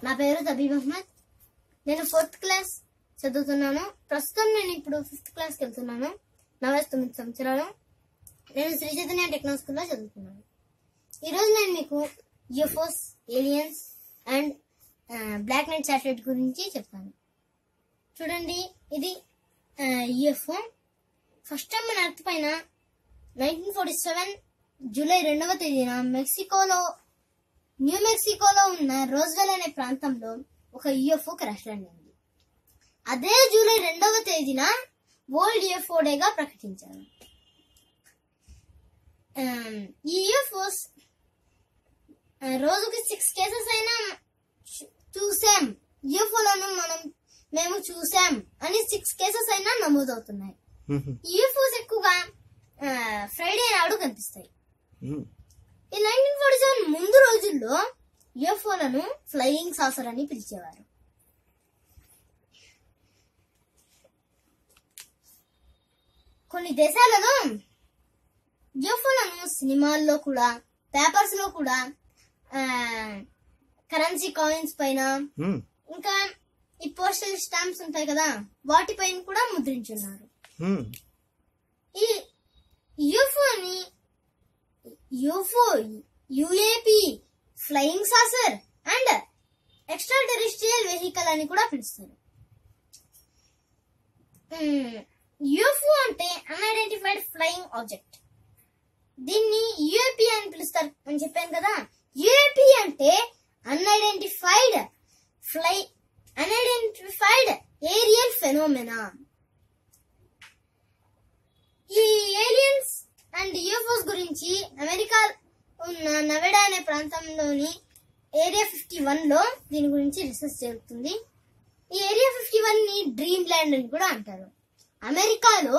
నా పేరు తబీబ్ అహ్మద్. నేను 4th క్లాస్ చదువుతున్నాను. ప్రస్తుతం నేను ఇప్పుడు 5th క్లాస్కి వెళ్తున్నాను. నా వయసు 9 సంవత్సరాలు. నేను శ్రీ చైతన్య టెక్నో స్కూల్లో చదువుతున్నాను. ఈరోజు నేను మీకు UFOs, aliens and black knight satellite గురించి చెప్తాను. చూడండి, ఇది యూఎఫ్ఓ. ఫస్ట్ టైం మన ఎర్త్ పైన 1947 జూలై 2వ తేదీన న్యూ మెక్సికోలో ఉన్న రోజ్వెల్ అనే ప్రాంతంలో ఒక యూఎఫ్ఓ క్రాష్ ల్యాండ్ అయింది. అదే జూలై 2వ తేదీన వరల్డ్ యూఎఫ్ఓ డేగా ప్రకటించారు. ఈ యూఎఫ్ఓస్ రోజుకి 6 కేసెస్ అయినా చూసాం, యూఎఫ్ఓలను మేము చూసాం అని 6 కేసెస్ అయినా నమోదవుతున్నాయి. యూఎఫ్ఓస్ ఎక్కువగా ఫ్రైడే నాడు కనిపిస్తాయి. ఈ 1947 ముందు రోజుల్లో యూఎఫ్ఓలను ఫ్లయింగ్ సాసర్ అని పిలిచేవారు. కొన్ని దేశాలలో యూఎఫ్ఓలను సినిమాల్లో కూడా, పేపర్స్ లో కూడా, కరెన్సీ కాయిన్స్ పైన, ఇంకా ఈ పోస్టల్ స్టాంప్స్ ఉంటాయి కదా, వాటిపైన కూడా ముద్రించున్నారు. ఈ UAP flying saucer and extra terrestrial vehicle అని కూడా పిలుస్తారు. యూఎఫ్ఓ అంటే అన్ఐడెంటిఫైడ్ ఫ్లయింగ్ ఆబ్జెక్ట్. దీన్ని యూఏపీ అని పిలుస్తారు అని చెప్పాను కదా. యూఏపీ అంటే అన్ఐడెంటిఫైడ్ ఏరియల్ ఫెనోమెనా. ఈ ఏలియన్స్ అండ్ యూఎఫ్ఓస్ గురించి అమెరికా ఉన్న నవేడా అనే ప్రాంతంలోని ఏరియా 51 లో దీని గురించి రీసెర్చ్ జరుగుతుంది. ఈ ఏరియా 51 ని డ్రీమ్ ల్యాండ్ అని కూడా అంటారు. అమెరికాలో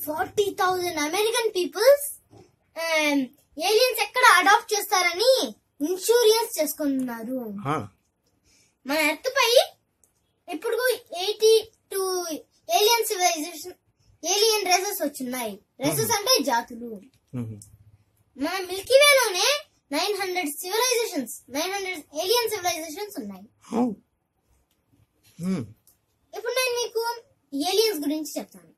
40,000 అమెరికన్ పీపుల్స్ ఏలియన్స్ ఎక్కడ అడాప్ట్ చేస్తారని ఇన్సూరెన్స్ చేసుకున్నారు. మన ఎర్త్ పై ఇప్పుడు 82 ఏలియన్ రేసెస్ వచ్చున్నాయి. రేసెస్ అంటే జాతులు. మన మిల్కీవేలోనే 900 ఏలియన్ సివిలైజేషన్స్ ఉన్నాయి. ఇప్పుడు నేను మీకు ఏలియన్స్ గురించి చెప్తాను.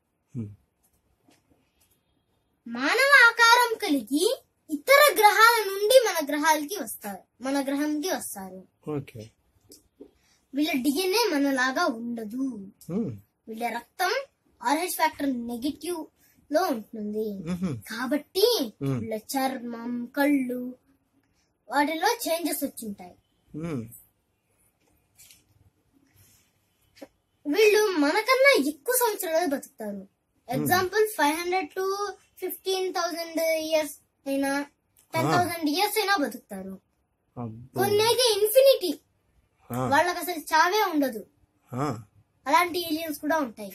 మానవ ఆకారం కలిగి ఇతర గ్రహాల నుండి మన గ్రహానికి వస్తారు. వీళ్ళ డిఎన్ఏ మనలాగా ఉండదు. వీళ్ళ రక్తం RH ఫ్యాక్టర్ నెగటివ్ లో ఉంటుంది. కాబట్టి వీళ్ళ చర్మం, కళ్ళు వాటిలో చేంజెస్ వచ్చింటాయి. వీళ్ళు మనకన్నా ఎక్కువ సంవత్సరాలు బతుకుతారు. ఎగ్జాంపుల్ 500 to 15,000 ఇయర్స్ అయినా, 10,000 ఇయర్స్ అయినా బతుకుతారు. కొన్ని అయితే ఇన్ఫినిటీ, వాళ్ళకి అసలు చావే ఉండదు. అలాంటి ఏలియన్స్ కూడా ఉంటాయి.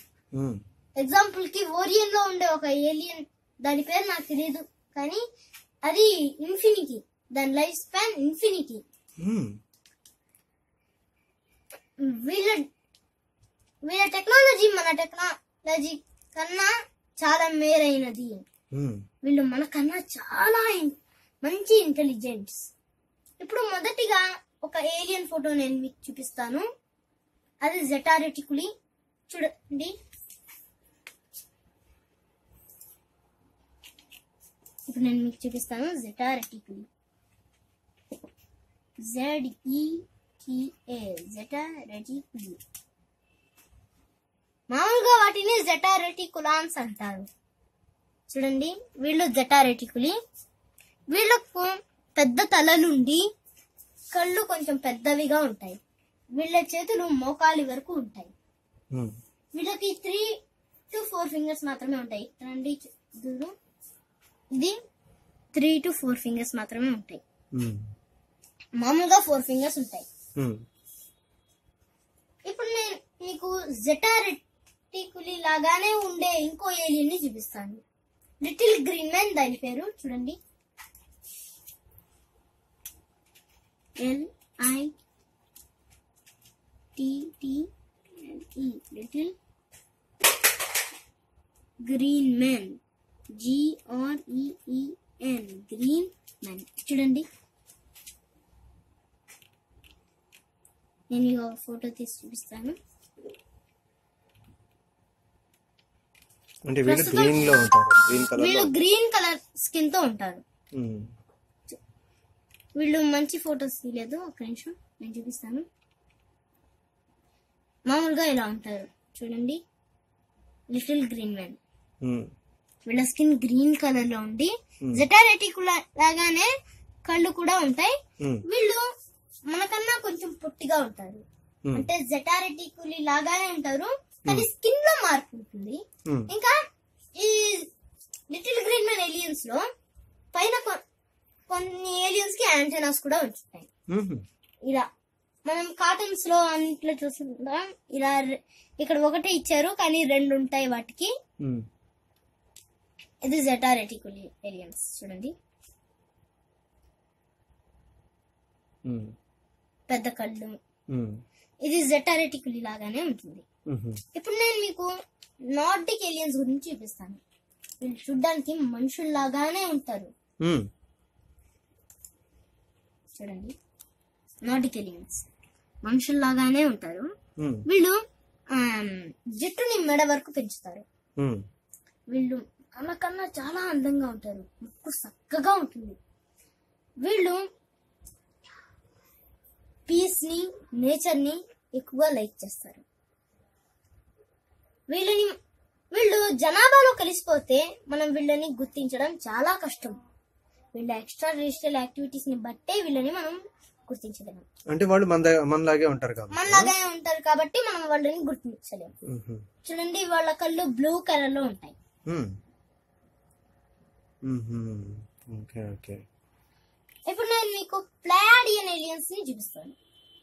ఎగ్జాంపుల్ కి ఓరియన్ లో ఉండే ఒక ఏలియన్, దాని పేరు నాకు తెలియదు, కానీ అది ఇన్ఫినిటీ, దాని లైఫ్ స్పాన్ ఇన్ఫినిటీ. వీళ్ళ టెక్నాలజీ మన టెక్నాలజీ కన్నా చాలా మేరైనది. వీళ్ళు మనకన్నా చాలా మంచి ఇంటెలిజెంట్స్. ఇప్పుడు మొదటిగా ఒక ఏలియన్ ఫోటో నేను మీకు చూపిస్తాను. అది జెటా రెటికులి. చూడండి, ఇప్పుడు నేను మీకు చూపిస్తాను Zeta Reticuli. ZETA, Zeta Reticuli. మామూలుగా వాటిని జెటా రెటికులాన్స్ అంటారు. చూడండి, వీళ్ళు జెటా రెటికులి. వీళ్ళకు పెద్ద తలలుండి కళ్ళు కొంచెం పెద్దవిగా ఉంటాయి. వీళ్ళ చేతులు మోకాలి వరకు ఉంటాయి. వీళ్ళకి 3 to 4 ఫింగర్స్ మాత్రమే ఉంటాయి. చూడండి, ఇది 3 to 4 ఫింగర్స్ మాత్రమే ఉంటాయి. మామూలుగా 4 ఫింగర్స్ ఉంటాయి. ఇప్పుడు నేను మీకు జెటా రెటికులి లాగానే ఉండే ఇంకో ఏలియన్ ని చూపిస్తాను. లిటిల్ గ్రీన్ మ్యాన్ దాని పేరు. చూడండి, LITTLE, little green man, GREEN, green man. చూడండి, నేను ఈ ఫోటో తీసి చూపిస్తాను. అంటే వీళ్ళు గ్రీన్ లో ఉంటారు, గ్రీన్ కలర్. వీళ్ళు గ్రీన్ కలర్ స్కిన్ తో ఉంటారు. వీళ్ళు మంచి ఫోటోస్ తీయలేదు, ఒక నిమిషం నేను చూపిస్తాను. మామూలుగా ఇలా ఉంటారు చూడండి, లిటిల్ గ్రీన్ మ్యాన్. వీళ్ళ స్కిన్ గ్రీన్ కలర్ లో ఉండి జెటా రెటికులా లాగానే కళ్ళు కూడా ఉంటాయి. వీళ్ళు మనకన్నా కొంచెం పొట్టిగా ఉంటారు, అంటే జెటా రెటికులి లాగానే ఉంటారు కానీ స్కిన్ లో మార్పు ఉంటుంది. ఇంకా ఈ లిటిల్ గ్రీన్ మ్యాన్ ఏలియన్స్ లో పైన కొన్ని ఏలియన్స్ కి యాంటెనాస్ కూడా ఉంటాయి. ఇలా మనం కార్టూన్స్ లో అన్నిట్లో చూస్తుంటాం. ఇలా ఇక్కడ ఒకటే ఇచ్చారు కానీ 2 ఉంటాయి వాటికి. ఇది జెటా రెటికులి ఏలియన్స్ చూడండి, పెద్ద కళ్ళు. ఇది జెటా రెటికులి లాగానే ఉంటుంది. ఇప్పుడు నేను మీకు నార్డిక్ ఏలియన్స్ గురించి చూపిస్తాను. వీళ్ళు చూడ్డానికి మనుషుల్లాగానే ఉంటారు. చూడండి, నార్డిక్ ఏలియన్స్ మనుషుల్లాగానే ఉంటారు. వీళ్ళు జుట్టుని మెడ వరకు పెంచుతారు. వీళ్ళు కన్నా చాలా అందంగా ఉంటారు, ముక్కు చక్కగా ఉంటుంది. వీళ్ళు పీస్ ని, నేచర్ ని ఎక్కువగా లైక్ చేస్తారు. వీళ్ళు జనాభాలో కలిసిపోతే మనం వీళ్ళని గుర్తించడం చాలా కష్టం. వీళ్ళ ఎక్స్ట్రా టెరిస్ట్రియల్ యాక్టివిటీస్ ని బట్టే వీళ్ళని మనం గుర్తించలేము. అంటే వాళ్ళు మనలాగే ఉంటారు కాబట్టి మనం వాళ్ళని గుర్తించలేము. చూడండి, వాళ్ళ కళ్ళు బ్లూ కలర్ లో ఉంటాయి. ఇప్పుడు నేను మీకు ప్లయాడియన్ ఏలియన్స్ ని చూపిస్తాను.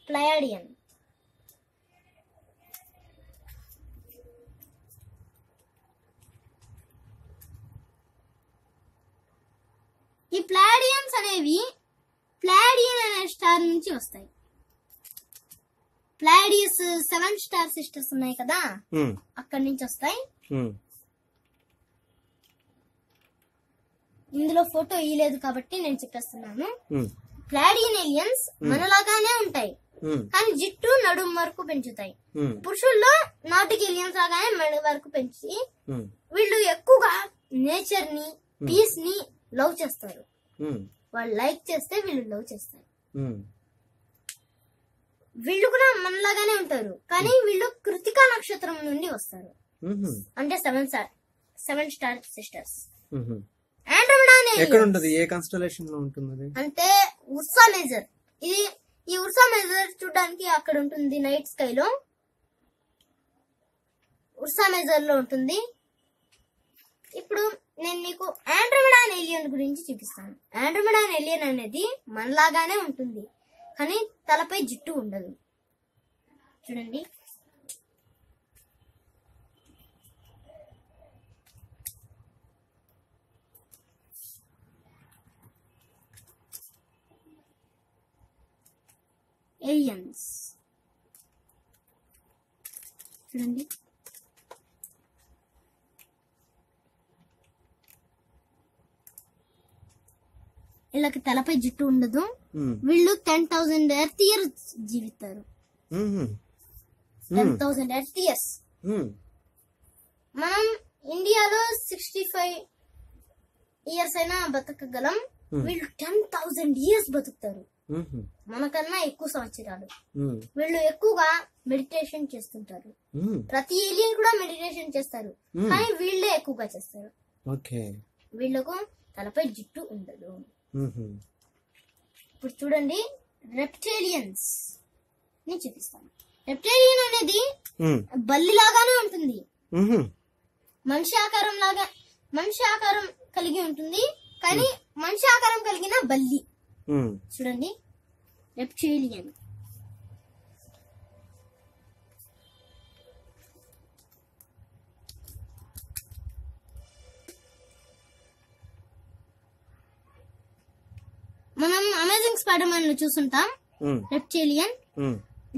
ప్లయాడియన్ ఈ ప్లాడియన్స్ అనేవి ప్లాడియన్ అనే స్టార్ నుంచి వస్తాయి. ప్లాడియస్ 7 స్టార్ సిస్టర్స్ ఉన్నాయి కదా, అక్కడి నుంచి వస్తాయి. ఇందులో ఫోటో ఇయలేదు కాబట్టి నేను చెప్పేస్తున్నాను. ప్లాడియన్ ఏలియన్స్ మనలాగానే ఉంటాయి కానీ జుట్టు నడుము వరకు పెంచుతాయి. పురుషుల్లో నాటిక్ ఏలియన్స్ లాగానే మెడ వరకు పెంచి వీళ్ళు ఎక్కువగా నేచర్ ని, పీస్ ని లవ్ చేస్తారు. వాళ్ళు లైక్ చేస్తే వీళ్ళు లవ్ చేస్తారు. వీళ్ళు కూడా మనలాగానే ఉంటారు కానీ వీళ్ళు కృతికా నక్షత్రం నుండి వస్తారు. అంటే 7 స్టార్ సిస్టర్స్. ఎక్కడ ఉంటది, ఏ కాన్స్టలేషన్ లో ఉంటుంది అంటే ఉర్సా మేజర్. ఈ ఉర్సా మేజర్ చూడడానికి అక్కడ ఉంటుంది, నైట్ స్కై లో ఉర్సా మేజర్ లో ఉంటుంది. ఇప్పుడు నేను మీకు ఆండ్రోమెడాన్ ఏలియన్ గురించి చూపిస్తాను. ఆండ్రోమెడాన్ ఏలియన్ అనేది మనలాగానే ఉంటుంది కానీ తలపై జుట్టు ఉండదు. చూడండి, ఏలియన్స్ చూడండి, వీళ్ళకి తలపై జుట్టు ఉండదు. వీళ్ళు 10,000 ఎర్త్ ఇయర్స్ జీవిస్తారు. 10,000 ఎర్త్ ఇయర్స్. మనం ఇండియాలో 65 ఇయర్స్ అయినా బతకగలం. వీళ్ళు 10,000 ఇయర్స్ బతుకుతారు, మనకన్నా ఎక్కువ సంవత్సరాలు. వీళ్ళు ఎక్కువగా మెడిటేషన్ చేస్తుంటారు. ప్రతి ఏలియన్ కూడా మెడిటేషన్ చేస్తారు కానీ వీళ్ళే ఎక్కువగా చేస్తారు. వీళ్ళకు తలపై జుట్టు ఉండదు. ఇప్పుడు చూడండి, రెప్టేలియన్స్ ని చూపిస్తాను. రెప్టేలియన్ అనేది బల్లి లాగానే ఉంటుంది, మనిషి ఆకారం కలిగి ఉంటుంది కానీ మనిషి ఆకారం కలిగిన బల్లి. చూడండి, రెప్టేలియన్. మనం అమేజింగ్ స్పైడర్ మ్యాన్ లో చూస్తుంటాం రెప్టేలియన్,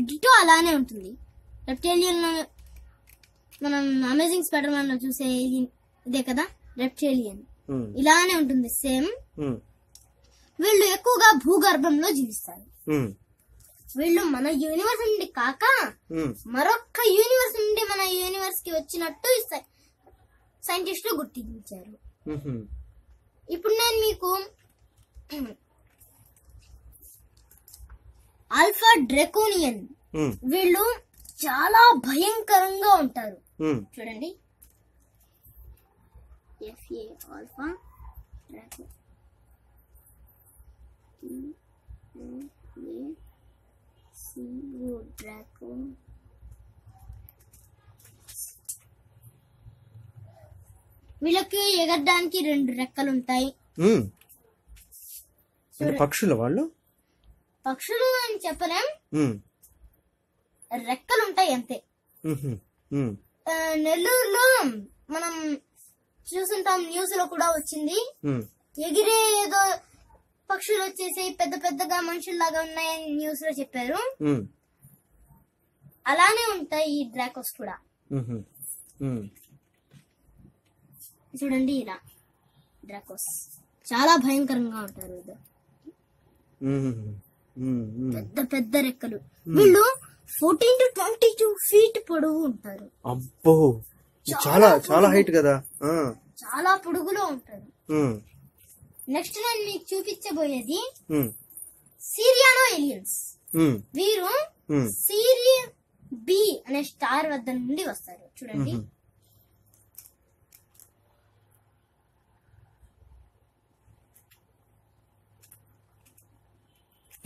డిటో అలానే ఉంటుంది. రెప్టేలియన్ మనం అమేజింగ్ స్పైడర్ మ్యాన్ లో చూసే ఇదే కదా రెప్టేలియన్, ఇలానే ఉంటుంది సేమ్. వీళ్ళు ఎక్కువగా భూగర్భంలో జీవిస్తారు. వీళ్ళు మన యూనివర్స్ నుండి కాక మరొక యూనివర్స్ నుండి మన యూనివర్స్ కి వచ్చినట్టు సైంటిస్టులు గుర్తించారు. ఇప్పుడు నేను మీకు ఆల్ఫా డ్రాకోనియన్ వీళ్ళు చాలా భయంకరంగా ఉంటారు. చూడండి, FA ఆల్ఫా డ్రాకో డ్రాకో. వీళ్ళకి ఎగరడానికి 2 రెక్కలు ఉంటాయి. పక్షులు వాళ్ళు పక్షులు అని చెప్పలేం, రెక్కలు ఉంటాయి అంతే. నెల్లూరులో మనం చూసుంటాం, న్యూస్ లో కూడా వచ్చింది. ఎగిరే ఏదో పక్షులు వచ్చేసి పెద్ద పెద్దగా మనుషుల్లాగా ఉన్నాయని న్యూస్ లో చెప్పారు. అలానే ఉంటాయి ఈ డ్రాకోస్ కూడా. చూడండి, ఇలా డ్రాకోస్ చాలా భయంకరంగా ఉంటారు. పెద్ద పెద్ద రెక్కలు. వీళ్ళు 14 to 22 feet పొడవు ఉంటారు. అబ్బో, చాలా చాలా హైట్ కదా. చాలా పొడుగులో ఉంటారు. నెక్స్ట్ నేను మీకు చూపించబోయేది సిరియానో ఏలియన్స్. వీరు సిరియన్ బి అనే స్టార్ వద్ద నుండి వస్తారు. చూడండి,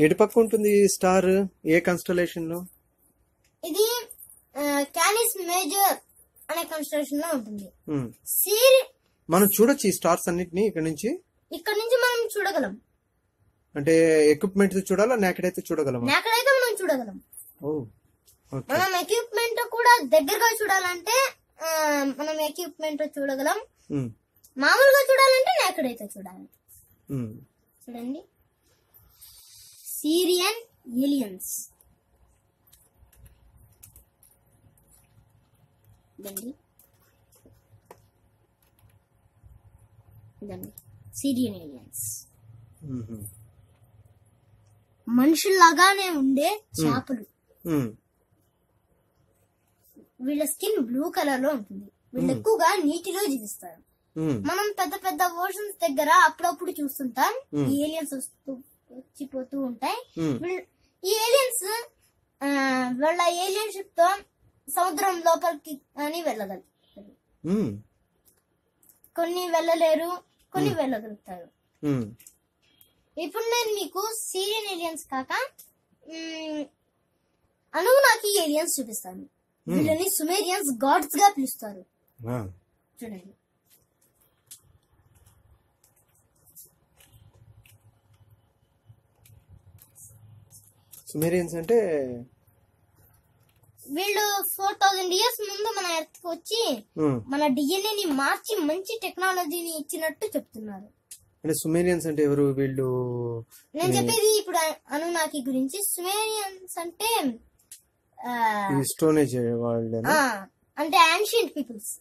ఎటు పక్క ఉంటుంది స్టార్? ఏ కన్స్టలేషన్ లో? ఇది క్యానిస్ మేజర్ అనే కన్స్టలేషన్ లో ఉంటుంది. మనం చూడొచ్చు ఈ స్టార్స్ అన్నిటిని ఇక్కడ నుంచి మనం చూడగలం. అంటే ఎక్విప్మెంట్ చూడాలా, నాకడైతే చూడగలమా? నాకడైతే మనం చూడగలం. మనం ఎక్విప్మెంట్ కూడా దగ్గరగా చూడాలంటే మనం ఎక్విప్మెంట్ చూడగలం. మామూలుగా చూడాలంటే నాకడైతే చూడాలి. చూడండి, సిరియన్ ఏలియన్స్. సిరియన్ ఏలియన్స్ మనుషుల్లాగానే ఉండే చేపలు. వీళ్ళ స్కిన్ బ్లూ కలర్ లో ఉంటుంది. వీళ్ళు ఎక్కువగా నీటిలో జీవిస్తారు. మనం పెద్ద పెద్ద ఓషన్స్ దగ్గర అప్పుడప్పుడు చూస్తుంటాం ఈ ఏలియన్స్ వచ్చిపోతూ ఉంటాయి. ఈ ఏలియన్స్ వాళ్ళ ఏలియన్షిప్ తో సముద్రం లోపలికి అని వెళ్ళగలుగుతారు. కొన్ని వెళ్ళలేరు, కొన్ని వెళ్ళగలుగుతారు. ఇప్పుడు నేను మీకు సిరియన్ ఏలియన్స్ కాక అనునాకి ఏలియన్స్ చూపిస్తాను. వీళ్ళని సుమేరియన్స్ గాడ్స్ గా పిలుస్తారు. చూడండి, సుమేరియన్స్ అంటే వీళ్ళు 4000 years ముందు మన ఎర్త్ కి వచ్చి మన డిఎన్ఏ ని మార్చి మంచి టెక్నాలజీని ఇచ్చినట్టు చెప్తున్నారు. అంటే సుమేరియన్స్ అంటే ఎవరు వీళ్ళు? నేను చెప్పేది ఇప్పుడు అనునాకి గురించి. సుమేరియన్స్ అంటే స్టోన్ ఏజ్ వాళ్ళు, అంటే యాన్షియంట్ పీపుల్స్.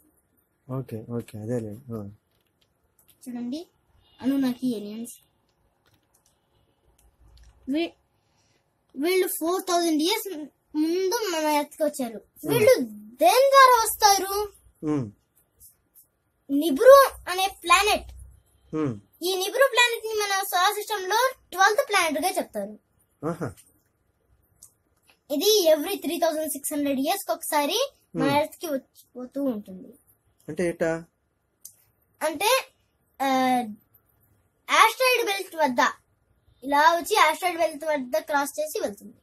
ఓకే ఓకే, అదేలే. చూడండి, అనునాకి ఏలియన్స్. వీళ్ళు 4000 years ముందు మన ఎర్త్ కి వచ్చారు. వీళ్ళు దేని ద్వారా వస్తారు? నిబ్రు అనే ప్లానెట్. ఈ నిబ్రు ప్లానెట్ ని మన సోలార్ సిస్టమ్ లో 12th ప్లానెట్ గా చెప్తారు. ఇది ఎవ్రీ 3600 years ఒకసారి మన ఎర్త్ కి వచ్చిపోతూ ఉంటుంది. అంటే ఆస్ట్రాయిడ్ బెల్ట్ వద్ద ఇలా వచ్చి ఆస్ట్రాయిడ్ బెల్ట్ వద్ద క్రాస్ చేసి వెళ్తుంది.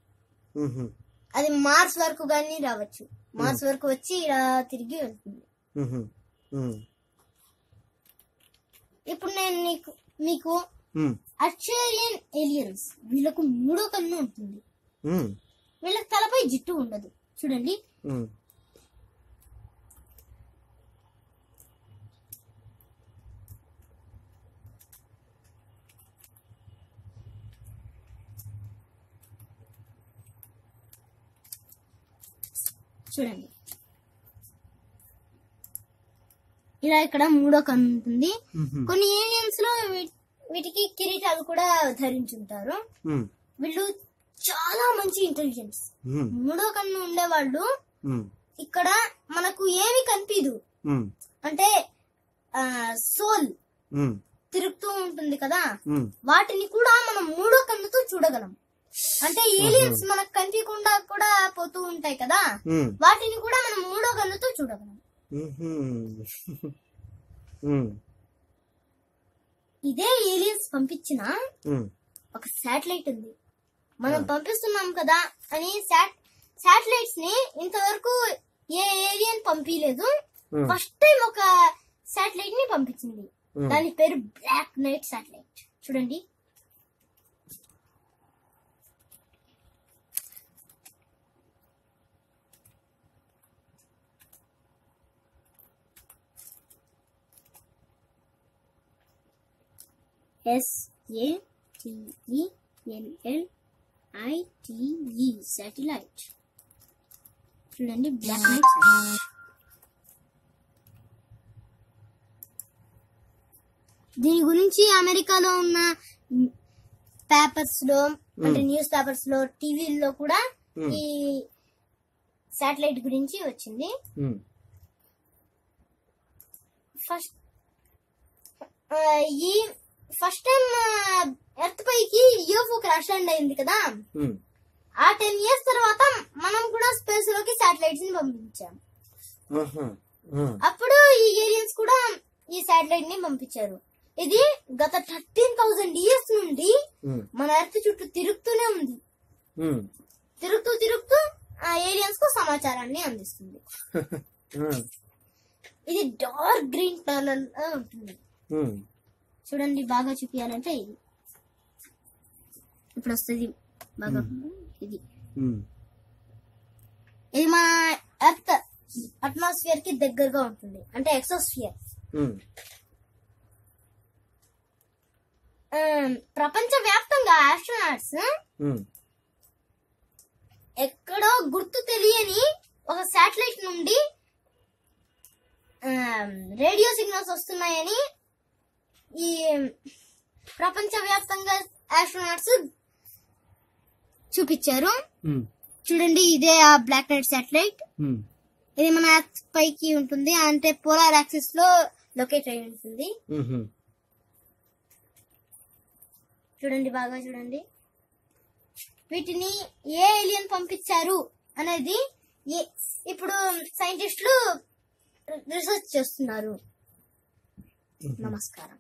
అది మార్స్ వరకు గానీ రావచ్చు. మార్స్ వరకు వచ్చి ఇలా తిరిగి వెళ్తుంది. ఇప్పుడు నేను మీకు అర్చేరియన్ ఏలియన్స్. వీళ్ళకు 3వ కన్ను ఉంటుంది. వీళ్ళకి తలపై జుట్టు ఉండదు. చూడండి, చూడండి ఇలా ఇక్కడ 3వ కన్ను ఉంటుంది. కొన్ని ఏలియన్స్ లో వీటికి కిరీటాలు కూడా ధరించుంటారు. వీళ్ళు చాలా మంచి ఇంటెలిజెన్స్. ఉమ్, మూడో కన్ను ఉండేవాళ్ళు ఉమ్, ఇక్కడ మనకు ఏమి కనిపించదు, ఉమ్, అంటే సోల్ ఉమ్, తిరుగుతూ ఉంటుంది కదా, ఉమ్, వాటిని కూడా మనం మూడో కన్నుతో చూడగలం. అంటే ఏలియన్స్ మనకు కనిపించకుండా కూడా పోతూ ఉంటాయి కదా, ఉమ్, వాటిని కూడా మనం మూడో కన్నుతో చూడగలం. ఉమ్, ఇదే ఏలియన్స్ పంపించిన ఉమ్, ఒక శాటిలైట్ ఉంది. మనం పంపిస్తున్నాం కదా అని శాటిలైట్స్ ని ఇంతవరకు ఏ ఏలియన్ పంపించలేదు. ఉమ్, ఫస్ట్ టైం ఒక శాటిలైట్ ని పంపించింది. దాని పేరు బ్లాక్ నైట్ శాటిలైట్. చూడండి, SATELLITE శాటిలైట్. చూడండి, బ్లాక్ నైట్ శాటిలైట్. దీని గురించి అమెరికాలో ఉన్న పేపర్స్ లో, అంటే న్యూస్ పేపర్స్ లో, టీవీల్లో కూడా ఈ శాటిలైట్ గురించి వచ్చింది. ఉమ్, ఫస్ట్ టైం ఎర్త్ పైకి యూఎఫ్ఓ క్రాష్ ల్యాండ్ అయింది కదా, ఉమ్, ఆ 10 years తర్వాత మనం కూడా స్పేస్ లోకి శాటిలైట్స్ ని పంపించాం. ఆహా, ఉమ్, అప్పుడు ఈ ఏలియన్స్ కూడా ఈ శాటిలైట్ ని పంపించారు. ఇది గత 13,000 years నుండి ఉమ్, మన ఎర్త్ చుట్టూ తిరుగుతూనే ఉంది. ఉమ్, తిరుగుతూ ఆ ఏలియన్స్ కు సమాచారాన్ని అందిస్తుంది. ఉమ్, ఇది డార్క్ గ్రీన్ కలర్ లో ఉంటుంది. ఉమ్, చూడండి, బాగా చూపించాలంటే ఇది ఇప్పుడు వస్తుంది బాగా. ఇది ఉమ్, ఇది మన ఎర్త్ అట్మాస్ఫియర్ కి దగ్గరగా ఉంటుంది, అంటే ఎక్సోస్ఫియర్. ఉమ్, ప్రపంచ వ్యాప్తంగా ఆస్ట్రోనాట్స్ ఉమ్, ఎక్కడో గుర్తు తెలియని ఒక శాటిలైట్ నుండి రేడియో సిగ్నల్స్ వస్తున్నాయని ఈ ప్రపంచ వ్యాప్తంగా ఆస్ట్రోనాట్స్ చూపించారు. ఉమ్, చూడండి, ఇదే ఆ బ్లాక్ నైట్ శాటిలైట్. ఉమ్, ఇది మన ఎర్త్ పైకి ఉంటుంది, అంటే పోలార్ యాక్సిస్ లో లొకేట్ అయి ఉంటుంది. ఉమ్, చూడండి, బాగా చూడండి. వీటిని ఏ ఏలియన్ పంపించారు అనేది ఇప్పుడు సైంటిస్టులు రీసెర్చ్ చేస్తున్నారు. నమస్కారం.